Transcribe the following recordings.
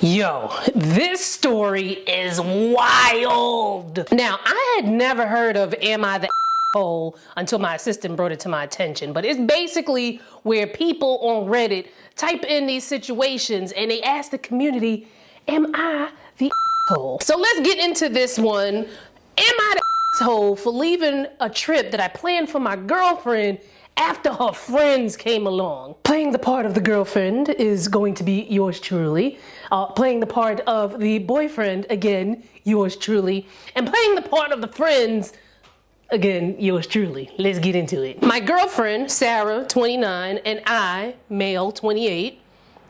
Yo, this story is wild. Now, I had never heard of Am I the Hole until my assistant brought it to my attention, but it's basically where people on Reddit type in these situations and they ask the community, am I the hole? So let's get into this one. Am I the hole for leaving a trip that I planned for my girlfriend after her friends came along? Playing the part of the girlfriend is going to be yours truly. Playing the part of the boyfriend, again, yours truly. And playing the part of the friends, again, yours truly. Let's get into it. My girlfriend, Sarah, 29, and I, male, 28,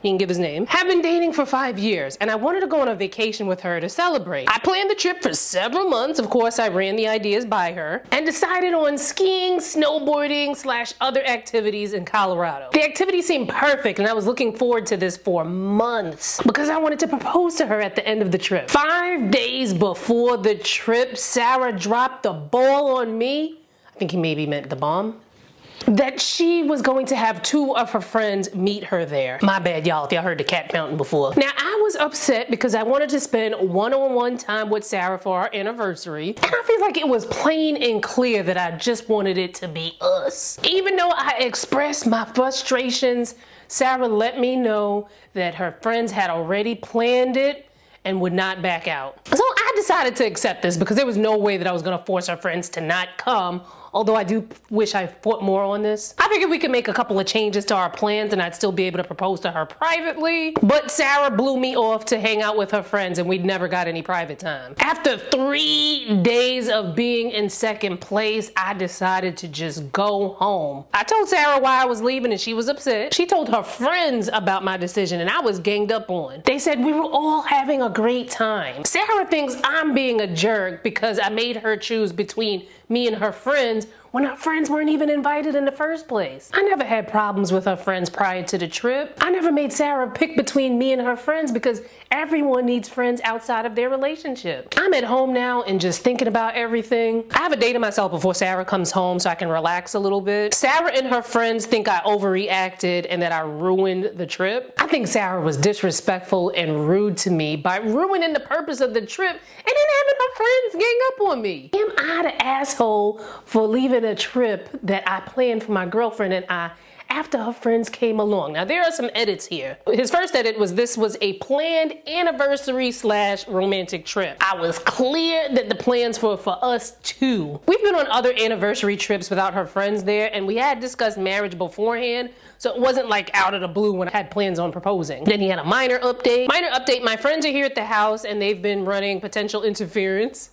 he can give his name, have been dating for 5 years, and I wanted to go on a vacation with her to celebrate. I planned the trip for several months. Of course, I ran the ideas by her and decided on skiing, snowboarding / other activities in Colorado. The activity seemed perfect, and I was looking forward to this for months because I wanted to propose to her at the end of the trip. 5 days before the trip, Sarah dropped the ball on me. I think he maybe meant the bomb. That she was going to have 2 of her friends meet her there. My bad, y'all, if y'all heard the cat counting before. Now, I was upset because I wanted to spend one-on-one time with Sarah for our anniversary, and I feel like it was plain and clear that I just wanted it to be us. Even though I expressed my frustrations, Sarah let me know that her friends had already planned it and would not back out. So I decided to accept this because there was no way that I was gonna force her friends to not come, although I do wish I fought more on this. I figured we could make a couple of changes to our plans and I'd still be able to propose to her privately, but Sarah blew me off to hang out with her friends and we never got any private time. After 3 days of being in second place, I decided to just go home. I told Sarah why I was leaving and she was upset. She told her friends about my decision and I was ganged up on. They said we were all having a great time. Sarah thinks I'm being a jerk because I made her choose between me and her friends when her friends weren't even invited in the first place. I never had problems with her friends prior to the trip. I never made Sarah pick between me and her friends because everyone needs friends outside of their relationship. I'm at home now and just thinking about everything. I have a day to myself before Sarah comes home so I can relax a little bit. Sarah and her friends think I overreacted and that I ruined the trip. I think Sarah was disrespectful and rude to me by ruining the purpose of the trip and then having her friends gang up on me. Am I the asshole for leaving a trip that I planned for my girlfriend and I after her friends came along? Now there are some edits here. His first edit was this was a planned anniversary / romantic trip. I was clear that the plans were for us too. We've been on other anniversary trips without her friends there and we had discussed marriage beforehand, so it wasn't like out of the blue when I had plans on proposing. Then he had a minor update. My friends are here at the house and they've been running potential interference.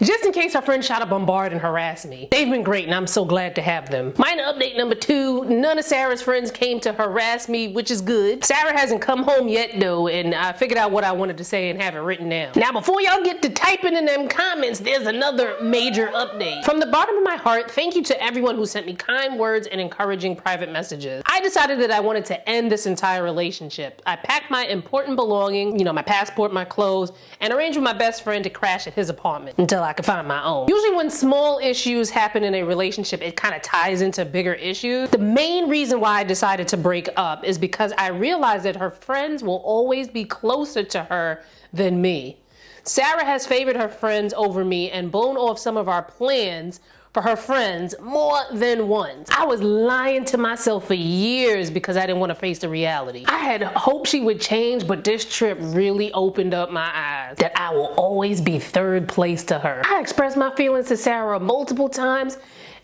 Just in case her friends shot to bombard and harass me. They've been great and I'm so glad to have them. Minor update number 2, none of Sarah's friends came to harass me, which is good. Sarah hasn't come home yet though, and I figured out what I wanted to say and have it written down. Now before y'all get to typing in them comments, there's another major update. From the bottom of my heart, thank you to everyone who sent me kind words and encouraging private messages. I decided that I wanted to end this entire relationship. I packed my important belongings, my passport, my clothes, and arranged with my best friend to crash at his apartment until I could find my own. Usually when small issues happen in a relationship, it kind of ties into bigger issues. The main reason why I decided to break up is because I realized that her friends will always be closer to her than me. Sarah has favored her friends over me and blown off some of our plans for her friends more than once. I was lying to myself for years because I didn't want to face the reality. I had hoped she would change, but this trip really opened up my eyes that I will always be third place to her. I expressed my feelings to Sarah multiple times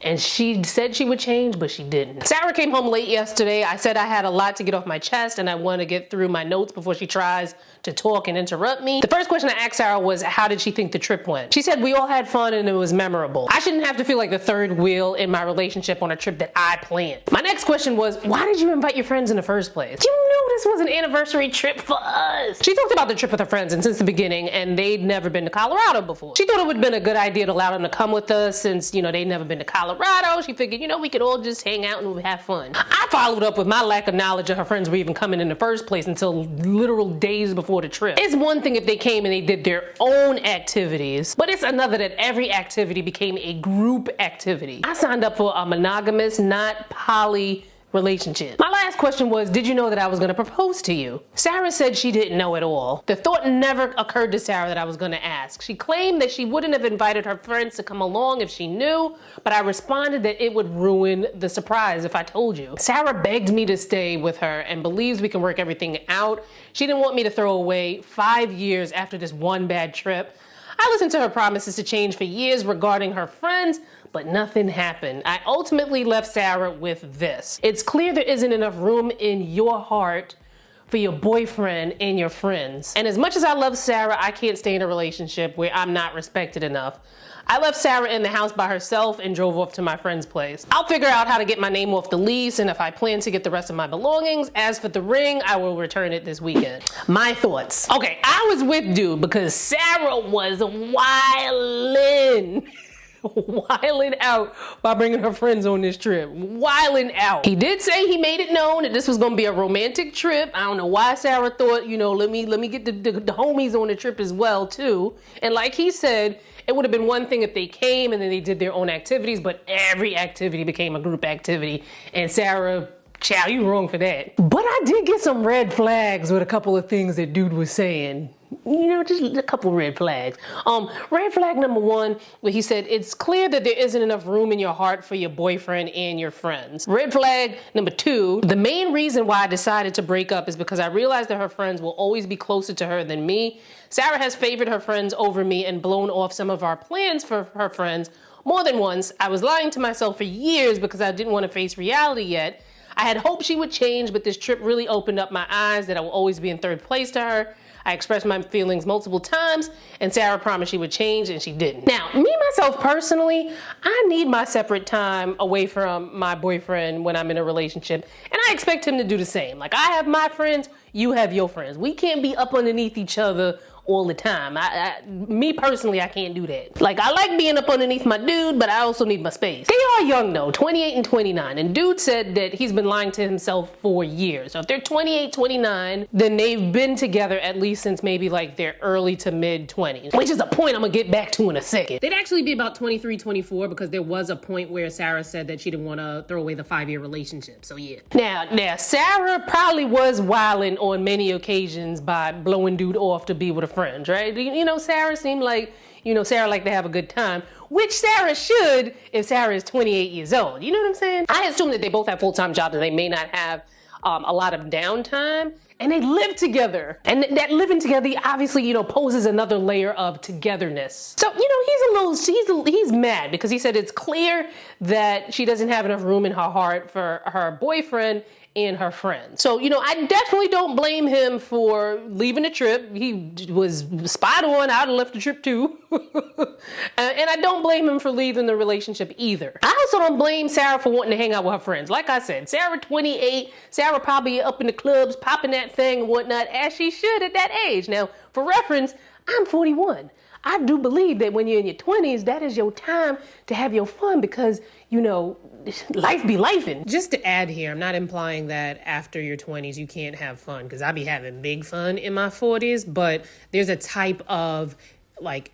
and she said she would change, but she didn't. Sarah came home late yesterday. I said I had a lot to get off my chest and I want to get through my notes before she tries to talk and interrupt me. The first question I asked Sarah was, how did she think the trip went? She said we all had fun and it was memorable. I shouldn't have to feel like the third wheel in my relationship on a trip that I planned. My next question was, why did you invite your friends in the first place? You know this was an anniversary trip for us. She talked about the trip with her friends and since the beginning, and they'd never been to Colorado before. She thought it would have been a good idea to allow them to come with us since, they'd never been to Colorado. She figured, we could all just hang out and have fun. I followed up with my lack of knowledge of her friends were even coming in the first place until literal days before the trip. It's one thing if they came and they did their own activities, but it's another that every activity became a group activity. I signed up for a monogamous, not poly relationship. My last question was, did you know that I was gonna propose to you? Sarah said she didn't know at all. The thought never occurred to Sarah that I was gonna ask. She claimed that she wouldn't have invited her friends to come along if she knew, but I responded that it would ruin the surprise if I told you. Sarah begged me to stay with her and believes we can work everything out. She didn't want me to throw away 5 years after this one bad trip. I listened to her promises to change for years regarding her friends, but nothing happened. I ultimately left Sarah with this. It's clear there isn't enough room in your heart for your boyfriend and your friends. And as much as I love Sarah, I can't stay in a relationship where I'm not respected enough. I left Sarah in the house by herself and drove off to my friend's place. I'll figure out how to get my name off the lease and if I plan to get the rest of my belongings. As for the ring, I will return it this weekend. My thoughts. Okay, I was with dude because Sarah was wildin'. Wilding out by bringing her friends on this trip. Wilding out. He did say he made it known that this was gonna be a romantic trip. I don't know why Sarah thought, let me get the homies on the trip as well too. And like he said, it would have been one thing if they came and then they did their own activities, but every activity became a group activity. And Sarah, child, you wrong for that. But I did get some red flags with a couple of things that dude was saying. Just a couple red flags. Red flag number one, where he said, it's clear that there isn't enough room in your heart for your boyfriend and your friends. Red flag number two, the main reason why I decided to break up is because I realized that her friends will always be closer to her than me. Sarah has favored her friends over me and blown off some of our plans for her friends more than once. I was lying to myself for years because I didn't want to face reality yet. I had hoped she would change, but this trip really opened up my eyes that I will always be in third place to her. I expressed my feelings multiple times, and Sarah promised she would change, and she didn't. Now, me, myself, personally, I need my separate time away from my boyfriend when I'm in a relationship, and I expect him to do the same. Like, I have my friends, you have your friends. We can't be up underneath each other all the time. Me personally, I can't do that. Like, I like being up underneath my dude, but I also need my space. They are young though, 28 and 29, and dude said that he's been lying to himself for years. So if they're 28, 29, then they've been together at least since maybe like their early to mid 20s, which is a point I'm gonna get back to in a second. They'd actually be about 23, 24 because there was a point where Sarah said that she didn't want to throw away the 5-year relationship, so yeah. Now, Sarah probably was wilding on many occasions by blowing dude off to be with a friend, right? Sarah seemed like, Sarah liked to have a good time, which Sarah should if Sarah is 28 years old. You know what I'm saying? I assume that they both have full-time jobs and they may not have a lot of downtime, and they live together. And that living together obviously, poses another layer of togetherness. So, he's mad because he said it's clear that she doesn't have enough room in her heart for her boyfriend and her friends. So, I definitely don't blame him for leaving the trip. He was spot on. I'd have left the trip too. And I don't blame him for leaving the relationship either. I also don't blame Sarah for wanting to hang out with her friends. Like I said, Sarah 28, Sarah probably up in the clubs, popping that thing and whatnot, as she should at that age. Now, for reference, I'm 41. I do believe that when you're in your 20s, that is your time to have your fun because, life be lifing. Just to add here, I'm not implying that after your 20s you can't have fun, because I be having big fun in my 40s, but there's a type of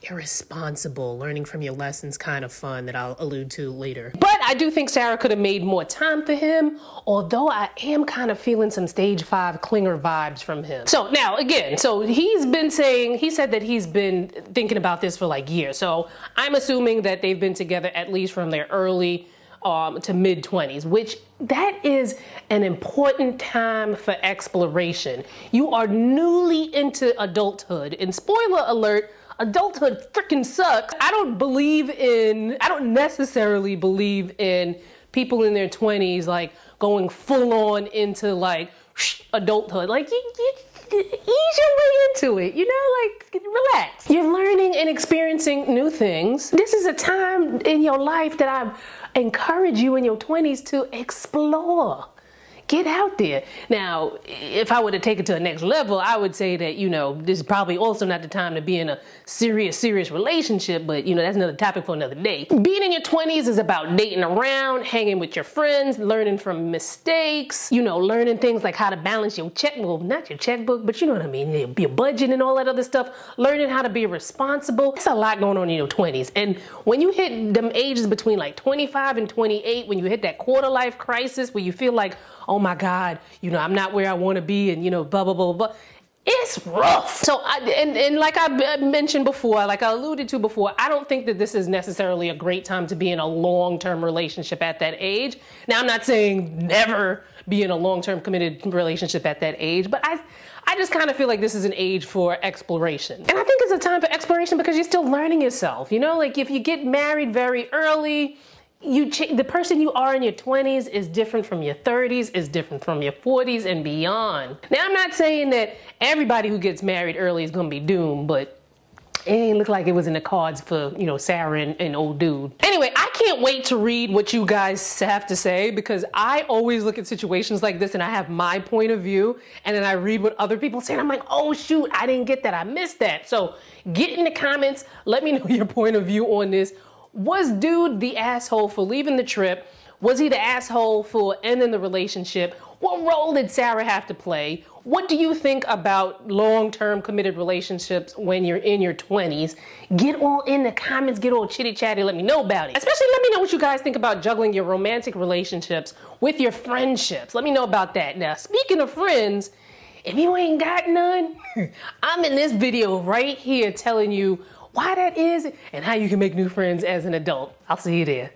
irresponsible, learning from your lessons kind of fun that I'll allude to later. But I do think Sarah could have made more time for him, although I am kind of feeling some stage 5 clinger vibes from him. So now again, he said that he's been thinking about this for years. So I'm assuming that they've been together at least from their early to mid 20s, which that is an important time for exploration. You are newly into adulthood, and spoiler alert, adulthood freaking sucks. I don't necessarily believe in people in their 20s going full on into adulthood. You ease your way into it, relax. You're learning and experiencing new things. This is a time in your life that I encourage you in your 20s to explore. Get out there. Now, if I were to take it to the next level, I would say that, this is probably also not the time to be in a serious relationship, but, that's another topic for another day. Being in your 20s is about dating around, hanging with your friends, learning from mistakes, learning things like how to balance your not your checkbook, but you know what I mean, your budget and all that other stuff, learning how to be responsible. There's a lot going on in your 20s. And when you hit them ages between like 25 and 28, when you hit that quarter life crisis where you feel like, oh my God, I'm not where I want to be, and blah, blah, blah, blah. It's rough. So, like I mentioned before, like I alluded to before, I don't think that this is necessarily a great time to be in a long-term relationship at that age. Now, I'm not saying never be in a long-term committed relationship at that age, but I just kind of feel like this is an age for exploration. And I think it's a time for exploration because you're still learning yourself. Like if you get married very early, the person you are in your 20s is different from your 30s, is different from your 40s and beyond. Now, I'm not saying that everybody who gets married early is gonna be doomed, but it ain't look like it was in the cards for, Sarah and old dude. Anyway, I can't wait to read what you guys have to say because I always look at situations like this and I have my point of view and then I read what other people say and I'm like, oh shoot, I didn't get that, I missed that. So get in the comments, let me know your point of view on this. Was dude the asshole for leaving the trip? Was he the asshole for ending the relationship? What role did Sarah have to play? What do you think about long-term committed relationships when you're in your 20s? Get all in the comments, get all chitty-chatty, let me know about it. Especially let me know what you guys think about juggling your romantic relationships with your friendships. Let me know about that. Now, speaking of friends, if you ain't got none, I'm in this video right here telling you why that is and how you can make new friends as an adult. I'll see you there.